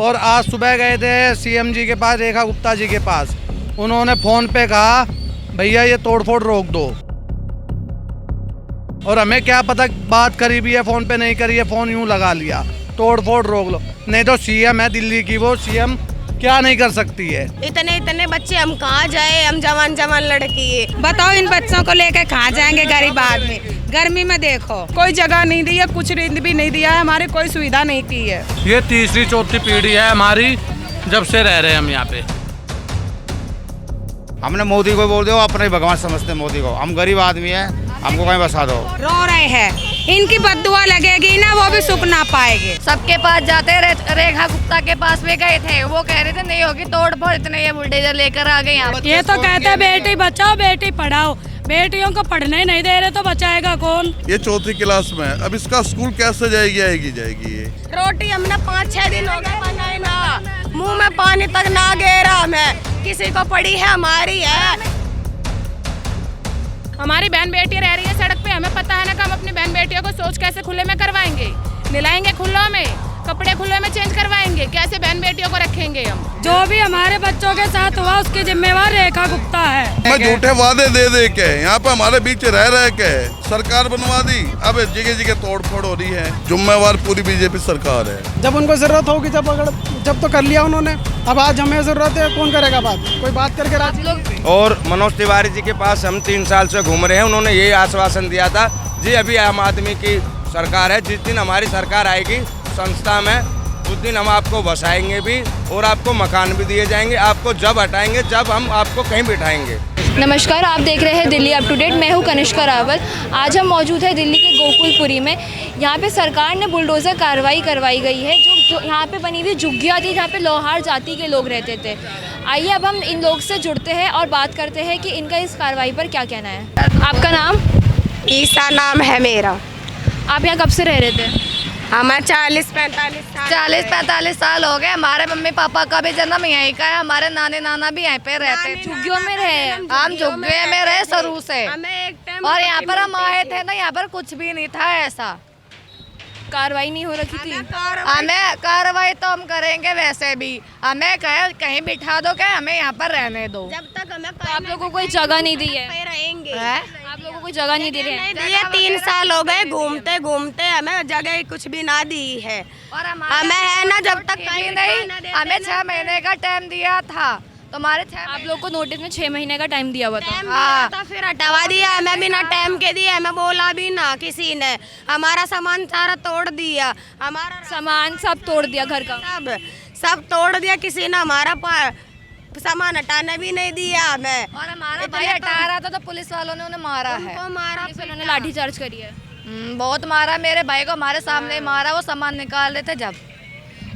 और आज सुबह गए थे सीएम जी के पास, रेखा गुप्ता जी के पास। उन्होंने फ़ोन पे कहा भैया ये तोड़फोड़ रोक दो, और हमें क्या पता बात करी भी है फ़ोन पे नहीं करी है, फ़ोन यूं लगा लिया तोड़फोड़ रोक लो। नहीं तो सीएम है दिल्ली की, वो सीएम क्या नहीं कर सकती है। इतने इतने बच्चे हम कहाँ जाए, हम जवान जवान लड़की है। बताओ इन बच्चों को लेकर कहाँ जाएंगे गरीब आदमी। गर्मी में देखो कोई जगह नहीं दी है, कुछ भी नहीं दिया है, हमारी कोई सुविधा नहीं की है। ये तीसरी चौथी पीढ़ी है हमारी जब से रह रहे हैं हम यहाँ पे। हमने मोदी को बोल दो, अपने भगवान समझते मोदी को। हम गरीब आदमी हैं, हमको कहीं बसा दो। रो रहे हैं, इनकी बद्दुआ लगेगी ना, वो भी सुख ना पाएंगे। सबके पास जाते, रेखा गुप्ता के पास भी गए थे, वो कह रहे थे नहीं होगी तोड़ फोड़, इतने ये बुलडोजर लेकर आ गए यहाँ। ये तो कहते हैं बेटी बचाओ बेटी पढ़ाओ, बेटियों को पढ़ने ही नहीं दे रहे तो बचाएगा कौन। ये चौथी क्लास में, अब इसका स्कूल कैसे जाएगी ये। रोटी हमने 5-6 दिन हो गए बनाए ना, मुंह में पानी तक ना गेरा हमें। किसी को पड़ी है, हमारी है। हमारी बहन बेटियां रह रही है सड़क पे, हमें पता है ना कि हम अपनी बहन बेटियों को शौच कैसे खुले में करवाएंगे, नहलाएंगे खुलों में, कपड़े खुले में चेंज करवाएंगे, कैसे बहन बेटियों को रखेंगे हम। जो भी हमारे बच्चों के साथ हुआ उसकी जिम्मेवार रेखा गुप्ता है। मैं झूठे वादे दे के यहाँ पे हमारे बीच रह के सरकार बनवा दी, अब जगह जगह तोड़ फोड़ हो रही है। जिम्मेवार पूरी बीजेपी सरकार है। जब उनको जरूरत होगी, जब तो कर लिया उन्होंने, अब आज हमें जरूरत है, कौन करेगा बात? कोई बात करके राजी लोग। और मनोज तिवारी जी के पास हम 3 साल से घूम रहे हैं, उन्होंने यही आश्वासन दिया था जी अभी आम आदमी की सरकार है, जिस दिन हमारी सरकार आएगी संस्था में, उस दिन हम आपको बसाएंगे भी और आपको मकान भी दिए जाएंगे। आपको जब हटाएंगे, जब हम आपको कहीं बिठाएंगे। नमस्कार, आप देख रहे हैं दिल्ली अप टू डेट। मैं हूं कनिष्का रावल। आज हम मौजूद है दिल्ली के गोकुलपुरी में। यहाँ पे सरकार ने बुलडोज़र कार्रवाई करवाई गई है। जो यहाँ पे बनी हुई झुग्गियाँ थी जहाँ पे लोहार जाति के लोग रहते थे। आइए अब हम इन लोग से जुड़ते हैं और बात करते हैं कि इनका इस कार्रवाई पर क्या कहना है। आपका नाम? ईसा नाम है मेरा। आप यहाँ कब से रह रहे थे? हमें 40-45 साल हो गए। हमारे मम्मी पापा का भी जन्म यहीं का है, हमारे नानी नाना भी यहीं पे रहते हैं। झुग्गियों में रहे, हम झुग्गियों में रहे शुरू से। और यहाँ पर हम आए थे ना, यहाँ पर कुछ भी नहीं था ऐसा। कार्रवाई नहीं हो रखी थी। हमें कार्रवाई तो हम करेंगे, वैसे भी हमें कहीं बिठा दो, क्या हमें यहाँ पर रहने दो। जब तक हमें तो आप लोगों को कोई जगह नहीं दी है? रहेंगे। आप लोगों को कोई जगह नहीं दी है? 3 साल हो गए घूमते घूमते, हमें जगह कुछ भी ना दी है। और हमें है ना, जब तक कहीं नहीं, हमें 6 महीने का टाइम दिया था। तुम्हारे आप लोग को नोटिस में 6 महीने का टाइम दिया हुआ था। हाँ, फिर हटवा दिया हमें, बिना टाइम के दिया हमें, बोला भी ना किसी ने। हमारा सामान सारा तोड़ दिया, हमारा सामान सब तोड़ दिया, घर का सब तोड़ दिया। किसी ने हमारा सामान हटाने भी नहीं दिया हमें। और हमारा भाई हटा रहा था तो पुलिस वालों ने उन्हें मारा है। उन्होंने लाठीचार्ज करी है। बहुत मारा मेरे भाई को, हमारे सामने मारा। वो सामान निकाल रहे थे जब।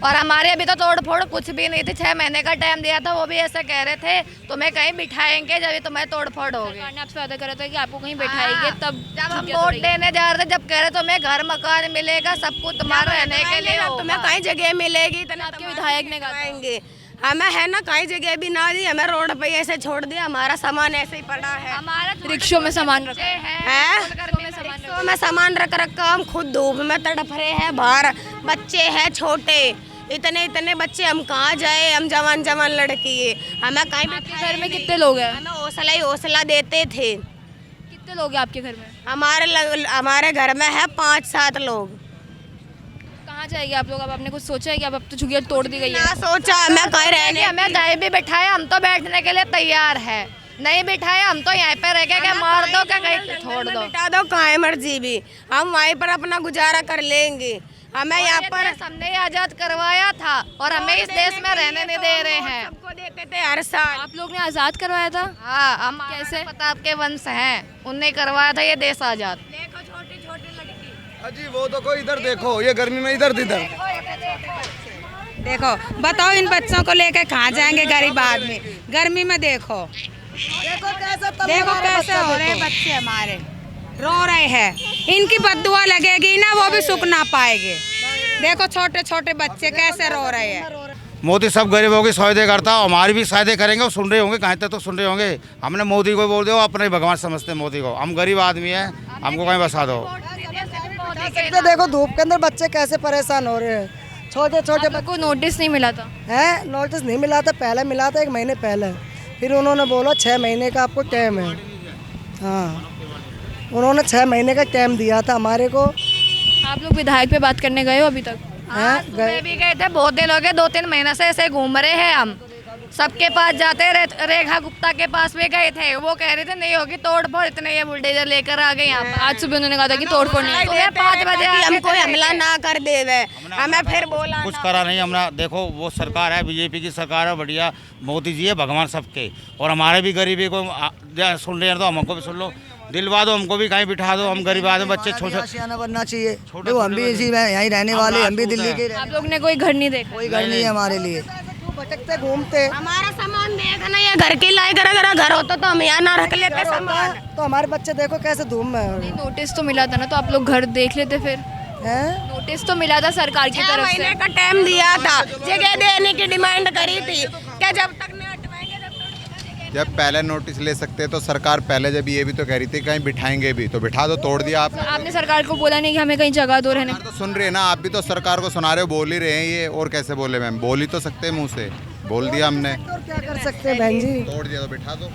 और हमारे अभी तो तोड़ फोड़ कुछ भी नहीं थी। 6 महीने का टाइम दिया था, वो भी ऐसा कह रहे थे तुम्हें कहीं बिठाएंगे जब तुम्हें तोड़ फोड़ होगी। सरकार ने आपसे वादा करा था कि आपको कहीं बिठाएंगे, तब जब हम वोट देने जा रहे थे, जब कह रहे तुम्हें घर मकान मिलेगा, सब कुछ तुम्हारा रहने के लिए, तुम्हें कहीं जगह मिलेगी। आपके विधायक ने कहा हमें है ना, कहीं जगह भी ना दी, हमें रोड पे ऐसे छोड़ दिया। हमारा सामान ऐसे ही पड़ा है। हमारा रिक्शों में सामान रखा है, रिक्शों में सामान रख रखा। हम खुद धूप में तड़प रहे हैं, बाहर बच्चे हैं छोटे, इतने बच्चे, हम कहाँ जाए, हम जवान लड़की है। हमें कहीं आपके घर में कितने लोग हैं? हमें हौसला देते थे। कितने लोग हैं आपके घर में? हमारे घर में है 5-7 लोग। कहाँ जाएंगे आप लोग? अब आपने कुछ सोचा है कि अब तो झुग्गियाँ तोड़ दी गई है? सोचा मैं कहीं रहने, हमें कहीं भी बिठाए, हम तो बैठने के लिए तैयार है। नहीं बिठाए हम तो यहाँ पे रह के मार दो, क्या कहीं छोड़ दो, बिठा दो, कहीं मर्जी भी, हम वहीं पर अपना गुजारा कर लेंगे। हमें यहाँ पर हमने आजाद करवाया था और हमें इस देश में रहने नहीं दे रहे हैं। सबको देते थे हर साल। आप लोग ने आजाद करवाया था? हाँ, हम कैसे पता आपके वंश हैं, उनने करवाया था ये देश आजाद। देखो छोटी लड़की। अजी वो तो कोई इधर देखो, ये गर्मी में इधर देखो, बताओ इन बच्चों को लेकर कहाँ जाएंगे गरीब आदमी। गर्मी में देखो कैसे हो रहे हैं बच्चे हमारे, रो रहे हैं, इनकी बद्दुआ लगेगी ना, वो भी सुख ना पाएंगे। देखो छोटे छोटे बच्चे कैसे रो रहे हैं। मोदी सब गरीबों की सहायता करता है, हमारी भी सहायता करेंगे। वो सुन रहे होंगे, कहीं तक तो सुन रहे होंगे। हमने मोदी को बोल दो, अपने भगवान समझते मोदी को। हम गरीब आदमी हैं, हमको कहीं बसा दो। देखो धूप के अंदर बच्चे कैसे परेशान हो रहे हैं, छोटे छोटे आप लोग को नोटिस नहीं मिला था? हैं, नोटिस नहीं मिला था, पहले मिला था 1 महीने पहले, फिर उन्होंने बोला 6 महीने का आपको टाइम है। हाँ, उन्होंने 6 महीने का टाइम दिया था हमारे को। आप लोग विधायक पे बात करने गए हो अभी तक? हाँ, गए भी गए थे, बहुत दिन हो गए, 2-3 महीने से ऐसे घूम रहे हैं हम, सबके पास जाते। रेखा गुप्ता के पास भी गए थे, वो कह रहे थे नहीं होगी तोड़ फोड़, इतने ये बुलडोजर लेकर आ गए यहाँ पर। आज सुबह उन्होंने कहा था कि तोड़ फोड़ नहीं, 5 बजे हमको हमला ना कर देवे, हमें फिर बोला कुछ करा नहीं हमने। देखो वो सरकार है, बीजेपी की सरकार है, बढ़िया। मोदी जी है भगवान सबके, और हमारे भी गरीबी को सुन रहे हैं तो हमको भी सुन लो, दिलवा दो, हमको भी कहीं बिठा दो। हम गरीब आदमी, बच्चे छोटे आशियाना बनना चाहिए। देखो हम भी इसी में यहीं रहने वाले, हम भी दिल्ली के। आप लोग ने कोई घर नहीं देखा? कोई घर नहीं है हमारे लिए, भटकते घूमते। हमारा सामान देखना, ये घर की लाई कर, अगर घर होता तो हम यहाँ ना रख लेते सामान। तो हमारे बच्चे देखो कैसे धूम में। नोटिस तो मिला था ना, तो आप लोग घर देख लेते फिर? नोटिस तो मिला था सरकार की तरफ से, 6 महीने का टाइम दिया था, जगह देने की डिमांड करी थी क्या जब तक नहीं हटवाएंगे जब पहले नोटिस ले सकते तो सरकार पहले जब ये भी तो कह रही थी कहीं बिठाएंगे भी, तो बिठा दो, तोड़ दिया आपने। आपने सरकार को बोला नहीं कि हमें कहीं जगह दो रहने? तो सुन रहे हैं ना, आप भी तो सरकार को सुना रहे हो, बोल ही रहे हैं ये, और कैसे बोले मैम? बोल ही तो सकते हैं, मुँह से बोल दिया हमने। और क्या कर सकते हैं बहन जी? तोड़ दिया तो बिठा दो।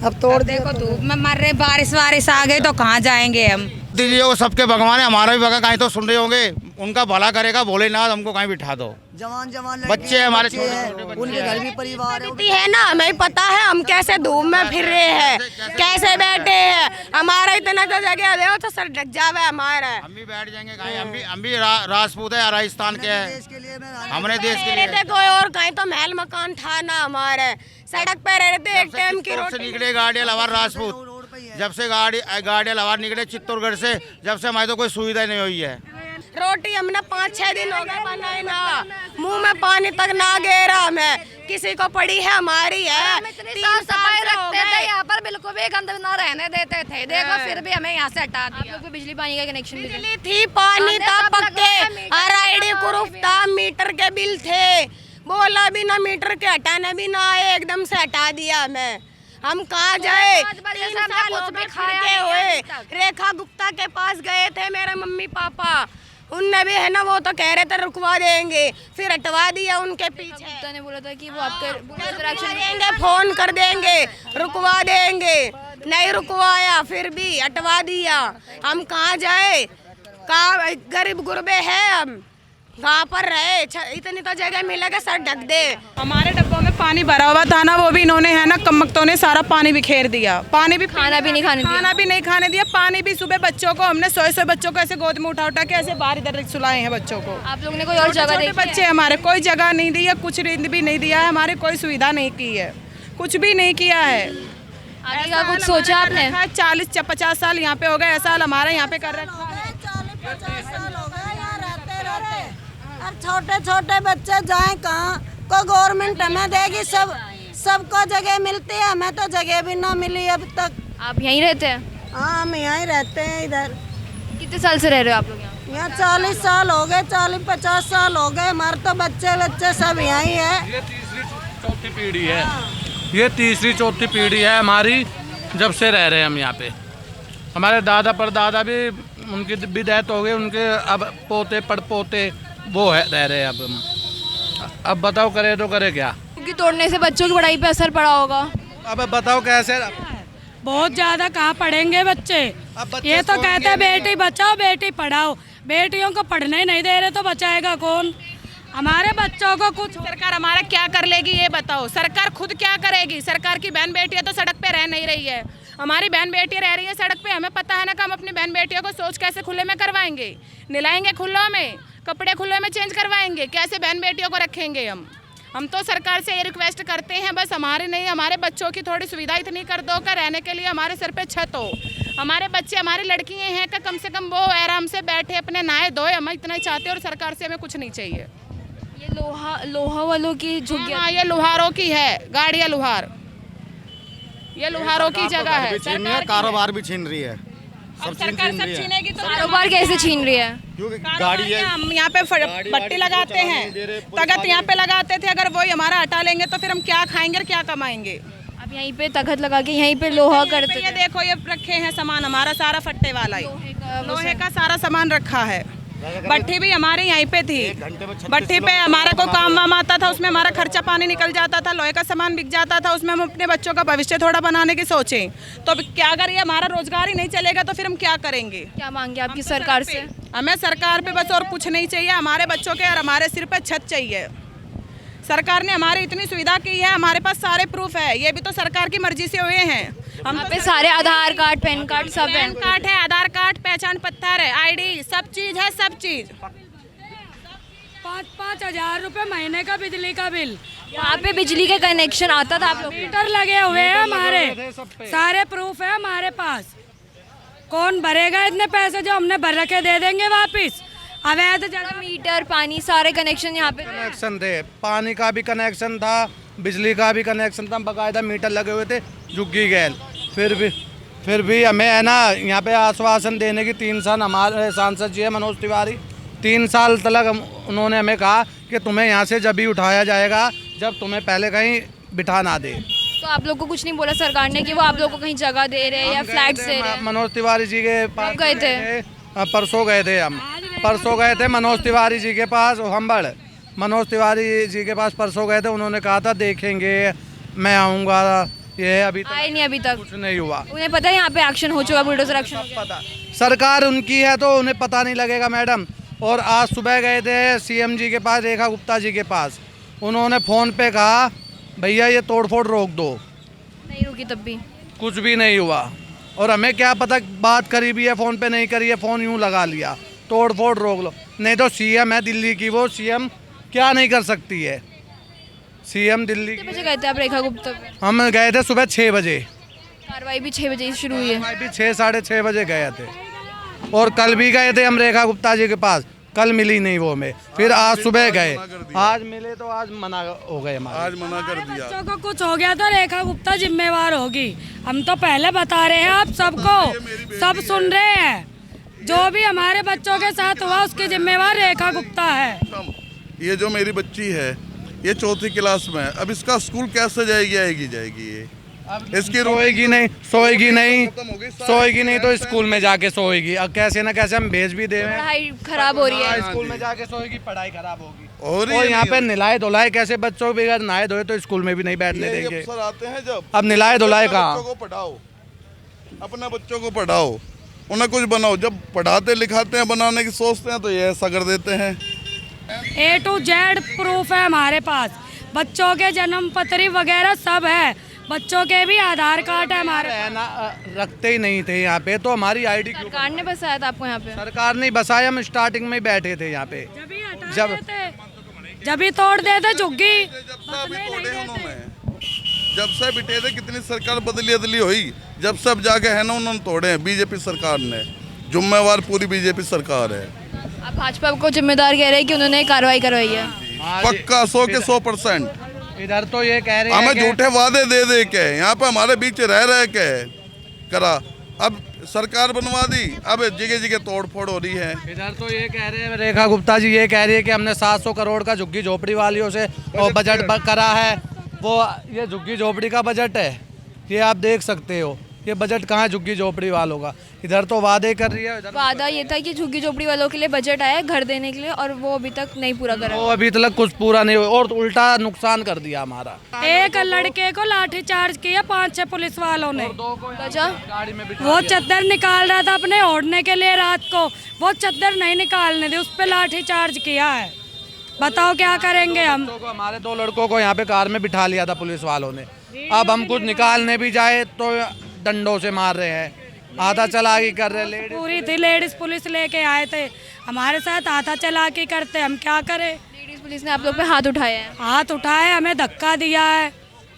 अब तोड़ देखो धूप में मर रहे, बारिश आ गई तो कहाँ जाएंगे हम? दीजिए, वो सबके भगवान है, हमारा भी भगवान, कहीं तो सुन रहे होंगे, उनका भला करेगा, बोले ना हमको कहीं बिठा दो। जवान बच्चे हैं हमारे, छोटे हैं, छोटे बच्चे उनके घर भी परिवार है ना, हमें पता है हम कैसे धूप में फिर रहे हैं, कैसे बैठे हैं। हमारा इतना तो जगह दे तो सर ढक जावे हमारा। हम भी बैठ जाएंगे कहीं, हम भी राजपूत है, राजस्थान के हैं, हमने देश के लिए। कोई और कहीं तो महल मकान था ना हमारे, सड़क पे रहते, एक टाइम की रोटी निकले गाड़ी लवार राजपूत, जब से गाड़ी लवार निकले चित्तौड़गढ़ से, जब से हमारी तो कोई सुविधा नहीं हुई है। रोटी हमने 5-6 दिन हो गए बनाए ना, मुंह में पानी तक ना गेरा हमें, किसी को पड़ी है हमारी है। 3 साल रखते थे यहाँ पर, बिल्कुल भी गंद ना रहने देते थे, देखो फिर भी हमें यहाँ से हटा दिया। आप लोग बिजली पानी का कनेक्शन? बिजली थी, पानी था, पक्के RID प्रूफ था, मीटर के बिल थे, बोला भी ना मीटर के हटाने भी ना आए, एकदम से हटा दिया हमें। हम कहाँ जाए? 3 साल हो गए खड़े हुए। रेखा गुप्ता के पास गए थे मेरे मम्मी पापा, उनने भी है ना, वो तो कह रहे थे रुकवा देंगे, फिर हटवा दिया उनके पीछे। गुप्ता ने बोला था कि वो आपके देंगे, फोन कर देंगे, रुकवा देंगे, नहीं रुकवाया, फिर भी हटवा दिया। हम कहाँ जाए? कहाँ गरीब गुरबे हैं हम, कहाँ पर रहे? इतनी तो जगह मिलेगा सर ढक दे। हमारे डब्बों में पानी भरा हुआ था ना, वो भी इन्होंने है ना कमक्तों ने सारा पानी बिखेर दिया। पानी भी, खाना भी नहीं खाने दिया। पानी भी सुबह बच्चों को हमने 100 बच्चों को ऐसे गोद में उठा के ऐसे बाहर इधर सुलाए हैं बच्चों को। आप लोग ने कोई और जगह देखी? बच्चे हमारे कोई जगह नहीं दी है, कुछ भी नहीं दिया है, हमारे कोई सुविधा नहीं की है, कुछ भी नहीं किया है। आगे का कुछ सोचा आपने? 40-50 साल यहाँ पे हो गए, ऐसा हाल हमारा यहाँ पे कर रखा है। 40-50 साल हो गए यहाँ रहते। अब छोटे छोटे बच्चे जाएं कहाँ? को गवर्नमेंट हमें देगी, सबको जगह मिलती है, हमें तो जगह भी ना मिली अब तक। आप यहीं रहते हैं? हाँ, हम यहीं रहते हैं इधर। कितने साल से रह रहे हो आप लोग यहाँ? 40 साल हो गए, 40-50 साल हो गए, हमारे तो बच्चे सब यहीं है। ये तीसरी चौथी पीढ़ी है, ये तीसरी चौथी पीढ़ी है हमारी, जब से रह रहे हैं हम यहाँ पे। हमारे दादा परदादा भी, उनकी भी डेथ हो गई, उनके अब पोते पड़पोते वो है रह रहे हैं अब बताओ करे तो करे क्या? क्योंकि तोड़ने से बच्चों की पढ़ाई पे असर पड़ा होगा। अब बताओ कैसे? बहुत ज़्यादा कहाँ पढ़ेंगे बच्चे? ये तो कहते हैं बेटी बचाओ बेटी पढ़ाओ, बेटियों को पढ़ने नहीं दे रहे तो बचाएगा कौन? हमारे बच्चों को कुछ सरकार हमारा क्या कर लेगी ये बताओ? सरकार खुद क्या करेगी? सरकार की बहन बेटियां तो सड़क पे रह नहीं रही है, हमारी बहन बेटियां रह रही है सड़क पे। हमें पता है ना कि हम अपनी बहन बेटियों को शौच कैसे खुले में करवाएंगे, नहलाएंगे खुलों में, कपड़े खुले में चेंज करवाएंगे, कैसे बहन बेटियों को रखेंगे हम तो सरकार से ये रिक्वेस्ट करते हैं, बस हमारे नहीं, हमारे बच्चों की थोड़ी सुविधा इतनी कर दो कि रहने के लिए हमारे सर पे छत हो, हमारे बच्चे, हमारी लड़कियां हैं कि कम से कम वो आराम से बैठे अपने नहाए धोए, हम इतना ही चाहते हैं और सरकार से हमें कुछ नहीं चाहिए। ये लोहा वालों की झुग्गी? हाँ, ये लोहारों की है, गाड़ियाँ लोहार, ये लोहारों की जगह है। कारोबार भी छीन रही है, सरकार सब छीनेगी तो कारोबार कैसे छीन रही है? गाड़ी है, हम यहाँ पे बट्टी लगाते हैं, तगत यहाँ पे लगाते थे, अगर वही हमारा हटा लेंगे तो फिर हम क्या खाएंगे और क्या कमाएंगे? अब यहीं पे तगत लगा के यहीं पे लोहा करते ये देखो, ये रखे हैं सामान हमारा सारा फट्टे वाला ही, लोहे का सारा सामान रखा है। भट्टी भी हमारे यहीं पे थी। भट्टी पे हमारा कोई काम वाम आता था, उसमें हमारा खर्चा पानी निकल जाता था, लोहे का सामान बिक जाता था, उसमें हम अपने बच्चों का भविष्य थोड़ा बनाने की सोचें। तो अब क्या करिए, हमारा रोजगार ही नहीं चलेगा तो फिर हम क्या करेंगे? क्या मांगे आपकी सरकार से? हमें सरकार पे बस और कुछ नहीं चाहिए, हमारे बच्चों के और हमारे सिर पे छत चाहिए। सरकार ने हमारी इतनी सुविधा की है, हमारे पास सारे प्रूफ है, ये भी तो सरकार की मर्जी से हुए हैं। हम यहाँ पे सारे आधार कार्ड, पैन कार्ड सब है। पैन कार्ड है, आधार कार्ड, पहचान पत्र है, आईडी, सब चीज है, सब चीज। 5-5 हजार रुपए महीने का बिजली का बिल। यहाँ पे बिजली के कनेक्शन आता था आप लोग? मीटर लगे हुए हैं हमारे, सारे प्रूफ है हमारे पास। कौन भरेगा इतने पैसे जो हमने भर रखे? दे देंगे वापिस। अवैध जगह मीटर, पानी, सारे कनेक्शन यहाँ पे कनेक्शन थे, पानी का भी कनेक्शन था, बिजली का भी कनेक्शन था, बाकायदा मीटर लगे हुए थे, झुग्गी गैल। फिर भी हमें है ना यहाँ पे आश्वासन देने की 3 साल हमारे सांसद जी है मनोज तिवारी, 3 साल तक उन्होंने हमें कहा कि तुम्हें यहाँ से जब भी उठाया जाएगा जब तुम्हें पहले कहीं बिठा ना दे। तो आप लोग को कुछ नहीं बोला सरकार ने कि वो आप लोग को कहीं जगह दे रहे हैं या फ्लैट दे रहे हैं? मनोज तिवारी जी के पास गए थे? परसों गए थे हम, परसों गए थे मनोज तिवारी जी के पास, हम्बड़ मनोज तिवारी जी के पास परसों गए थे। उन्होंने कहा था देखेंगे, मैं आऊँगा, ये अभी आए नहीं, अभी तक कुछ नहीं हुआ। उन्हें पता है यहाँ पे एक्शन हो चुका, बुलडोजर एक्शन हो गया? पता, सरकार उनकी है तो उन्हें पता नहीं लगेगा मैडम। और आज सुबह गए थे सीएम जी के पास, रेखा गुप्ता जी के पास, उन्होंने फ़ोन पे कहा भैया ये तोड़फोड़ रोक दो, नहीं रुकी तब भी कुछ भी नहीं हुआ। और हमें क्या पता बात करी भी है फ़ोन पे, नहीं करी है, फ़ोन यूँ लगा लिया, तोड़फोड़ रोक लो। नहीं तो सीएम है दिल्ली की, वो सीएम क्या नहीं कर सकती है, सीएम दिल्ली की। कितने बजे गए थे आप रेखा गुप्ता पे? हम गए थे सुबह 6 बजे, कार्रवाई भी 6 बजे शुरू हुई है। भी 6-6:30 बजे गए थे। और कल भी गए थे हम रेखा गुप्ता जी के पास, कल मिली नहीं वो हमें, फिर आज सुबह गए, आज मिले तो आज मना हो गए हमारे। आज मना कर दिया। बच्चों को कुछ हो गया तो रेखा गुप्ता जिम्मेवार होगी। हम तो पहले बता रहे हैं, आप सबको सब सुन रहे हैं। जो भी हमारे बच्चों के साथ हुआ उसकी जिम्मेवार रेखा गुप्ता है। ये जो मेरी बच्ची है ये 4th क्लास में है, अब इसका स्कूल कैसे जाएगी ये इसकी सोएगी नहीं तो स्कूल में जाके सोएगी। अब कैसे ना कैसे हम भेज भी दे, पढ़ाई खराब हो रही है, स्कूल में जाके सोएगी, पढ़ाई खराब होगी। और यहाँ पे निलाए धुलाए कैसे बच्चों को, अगर नहाए धोए तो स्कूल में भी नहीं बैठने देंगे। अफसर आते हैं जब, अब निलाए धुलाए कहाँ? बच्चों को पढ़ाओ, अपने बच्चों को पढ़ाओ, उन्हें कुछ बनाओ। जब पढ़ाते लिखाते हैं, बनाने की सोचते हैं तो ये ऐसा कर देते हैं। A to Z प्रूफ है हमारे पास, बच्चों के जन्म पत्री वगैरह सब है, बच्चों के भी आधार कार्ड है हमारे। रखते ही नहीं थे यहाँ पे, तो हमारी आईडी सरकार ने बसाया था आपको यहाँ पे? सरकार ने बसाया, हम स्टार्टिंग में बैठे थे यहाँ पे, जब ही तोड़ देते झुग्गी। जब से बिठे थे, कितनी सरकार बदली हुई, जब सब जाके है ना उन्होंने तोड़े हैं बीजेपी सरकार ने। जुम्मेवार पूरी बीजेपी सरकार है। आप भाजपा को जिम्मेदार कह रहे हैं कि उन्होंने कार्रवाई करवाई है? पक्का 100 के 100%। इधर तो ये कह रहे हैं हमें झूठे वादे दे के यहाँ पे हमारे बीच रह के करा, अब सरकार बनवा दी, अब जगह तोड़ फोड़ हो रही है। इधर तो ये कह रहे हैं, रेखा गुप्ता जी ये कह रही है कि हमने 700 करोड़ का झुग्गी झोपड़ी वालियों से और बजट करा है। वो ये झुग्गी झोपड़ी का बजट है, ये आप देख सकते हो, ये बजट कहाँ है झुग्गी झोपड़ी वालों का। इधर तो वादे कर रही है, वादा ये था कि झुग्गी झोपड़ी वालों के लिए बजट आया घर देने के लिए, और वो अभी तक नहीं पूरा करा। वो अभी तक कुछ पूरा नहीं हुआ और उल्टा नुकसान कर दिया हमारा। एक लड़के को लाठी चार्ज किया 5-6 पुलिस वालों ने। वो चद्दर निकाल रहा था अपने ओढ़ने के लिए, रात को वो चद्दर नहीं निकालने दी, उस पर लाठी चार्ज किया है। बताओ क्या करेंगे हम? हमारे 2 लड़कों को यहाँ पे कार में बिठा लिया था पुलिस वालों ने। अब हम कुछ निकालने भी जाए तो डंडों से मार रहे हैं, आधा चलाकी कर रहे हैं। पूरी थी लेडीज पुलिस लेके आए थे हमारे साथ, आधा चलाकी करते, हम क्या करें? लेडीज पुलिस ने आप लोग पे हाथ उठाया है? हाथ उठाए, हमें धक्का दिया है।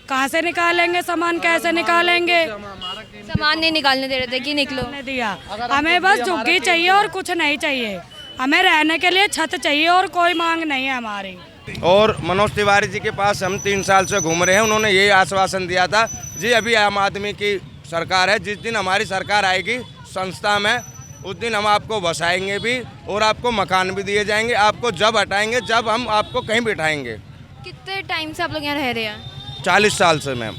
कहाँ से निकालेंगे सामान, कैसे निकालेंगे? सामान नहीं निकालने दे रहे थे कि निकलो? नहीं दिया, हमें बस झुग्गी चाहिए और कुछ नहीं चाहिए, हमें रहने के लिए छत चाहिए और कोई मांग नहीं है हमारी। और मनोज तिवारी जी के पास हम 3 साल से घूम रहे हैं, उन्होंने यही आश्वासन दिया था जी अभी आम आदमी की सरकार है, जिस दिन हमारी सरकार आएगी संस्था में उस दिन हम आपको बसाएंगे भी और आपको मकान भी दिए जाएंगे, आपको जब हटाएंगे जब हम आपको कहीं बिठाएंगे। कितने टाइम से आप लोग यहाँ रह रहे हैं? 40 साल से मैम।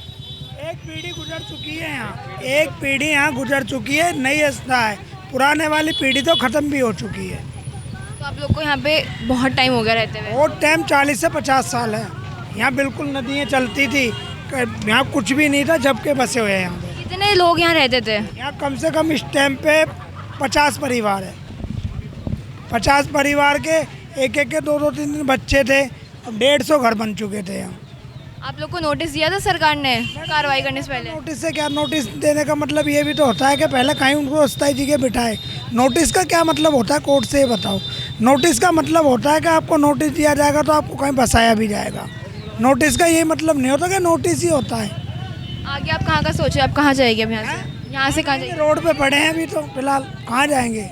एक पीढ़ी गुजर चुकी है यहाँ, एक पीढ़ी यहाँ गुजर चुकी है, नई आस्था है, पुराने वाली पीढ़ी तो ख़त्म भी हो चुकी है। तो आप लोग को यहाँ पे बहुत टाइम हो गया रहते हुए? बहुत टाइम, 40 से 50 साल है। यहाँ बिल्कुल नदियाँ चलती थी, यहाँ कुछ भी नहीं था, जब के बसे हुए हैं यहाँ पे। कितने लोग यहाँ रहते थे? यहाँ कम से कम इस टाइम पे 50 परिवार है। 50 परिवार के एक के 2-2, 3-3 बच्चे थे। अब 150 घर बन चुके थे यहाँ। आप लोग को नोटिस दिया था सरकार ने कार्रवाई करने से पहले? नोटिस से क्या, नोटिस देने का मतलब ये भी तो होता है कि पहले कहीं उनको अस्थायी जगह बिठाए। नोटिस का क्या मतलब होता है, कोर्ट से ये बताओ। नोटिस का मतलब होता है कि आपको नोटिस दिया जाएगा तो आपको कहीं बसाया भी जाएगा। नोटिस का ये मतलब नहीं होता कि नोटिस ही होता है। आगे आप कहाँ का सोचे, आप कहाँ जाएंगे अब यहाँ से? यहाँ से कहाँ जाएंगे? रोड पे पड़े हैं अभी तो फिलहाल, कहाँ जाएंगे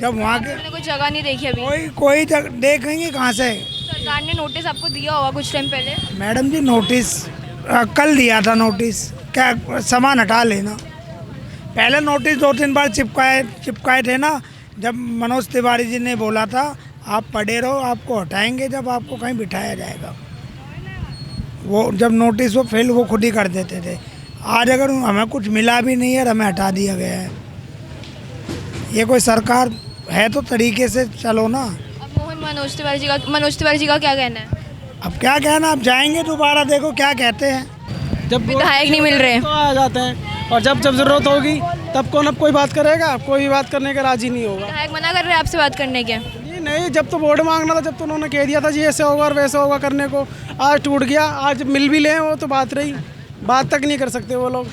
जब वहाँ के आपने कोई जगह नहीं देखी अभी? कोई देखेंगे कहाँ से। सरकार ने नोटिस आपको दिया होगा कुछ टाइम पहले? मैडम जी नोटिस कल दिया था। नोटिस क्या, सामान हटा लेना। पहले नोटिस 2-3 बार चिपकाए थे ना, जब मनोज तिवारी जी ने बोला था आप पढ़े रहो, आपको हटाएंगे जब आपको कहीं बिठाया जाएगा। वो जब नोटिस वो फेल वो खुद ही कर देते थे। आज अगर हमें कुछ मिला भी नहीं है, हमें हटा दिया गया है। ये कोई सरकार है तो तरीके से चलो ना। अब मनोज तिवारी जी का क्या कहना है? अब क्या कहना, अब जाएंगे दोबारा, देखो क्या कहते हैं। जब विधायक नहीं मिल रहे तो आ जाते हैं, और जब जरूरत होगी तब कौन अब कोई बात करेगा? कोई भी बात करने का राजी नहीं होगा। विधायक मना कर रहे हैं आपसे बात करने के? नहीं, जब तो वोट मांगना था, जब तो उन्होंने कह दिया था जी ऐसे होगा और वैसे होगा करने को, आज टूट गया। आज मिल भी लें वो तो बात रही, बात तक नहीं कर सकते वो लोग।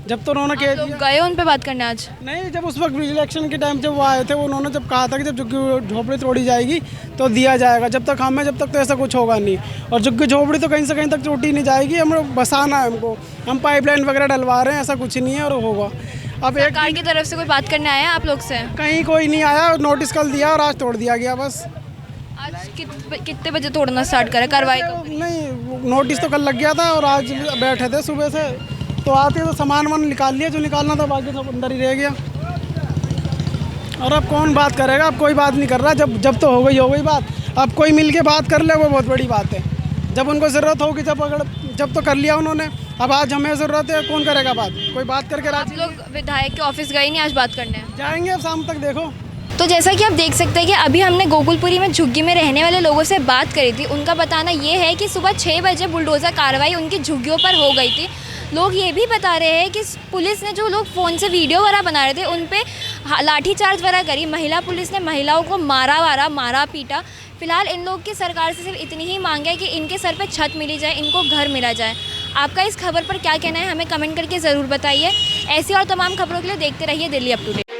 जब तो उन्होंने कह दिया, गए उन पे बात करने आज? नहीं, जब उस वक्त इलेक्शन के टाइम जब वो आए थे, उन्होंने जब कहा था कि जब झुग्गी झोपड़ी तोड़ी जाएगी तो दिया जाएगा, जब तक हम हैं जब तक तो ऐसा कुछ होगा नहीं। और झुग्गी झोपड़ी तो कहीं से कहीं तक टूटी नहीं जाएगी, हम बसाना है हमको। हम पाइपलाइन वगैरह डलवा रहे हैं, ऐसा कुछ नहीं है और होगा। अब एक सरकार की तरफ से कोई बात करने आया आप लोग से? कहीं कोई नहीं आया, नोटिस कल दिया और आज तोड़ दिया गया बस। आज कितने बजे तोड़ना स्टार्ट करें, कार्रवाई? नहीं, नोटिस तो कल लग गया था और आज बैठे थे सुबह से, तो आते तो सामान वामान निकाल लिया जो निकालना था, बाकी सब अंदर ही रह गया। और अब कौन बात करेगा? अब कोई बात नहीं कर रहा। जब तो हो गई बात। अब कोई मिल के बात कर ले, वो बहुत बड़ी बात है। जब उनको ज़रूरत होगी, जब तो कर लिया उन्होंने, अब आज हमें ज़रूरत है, कौन करेगा बात? कोई बात करके आप लोग विधायक के ऑफिस गए नहीं आज बात करने? जाएंगे अब शाम तक, देखो। तो जैसा कि आप देख सकते हैं कि अभी हमने गोकुलपुरी में झुग्गी में रहने वाले लोगों से बात करी थी। उनका बताना ये है कि सुबह 6 बजे बुलडोज़र कार्रवाई उनकी झुग्गियों पर हो गई थी। लोग ये भी बता रहे हैं कि पुलिस ने, जो लोग फ़ोन से वीडियो वगैरह बना रहे थे, उन पे लाठीचार्ज वगैरह करी। महिला पुलिस ने महिलाओं को मारा पीटा। फिलहाल इन लोग की सरकार से सिर्फ इतनी ही मांग है कि इनके सर पे छत मिली जाए, इनको घर मिला जाए। आपका इस खबर पर क्या कहना है, हमें कमेंट करके ज़रूर बताइए। ऐसी और तमाम खबरों के लिए देखते रहिए दिल्ली अप टू डेट।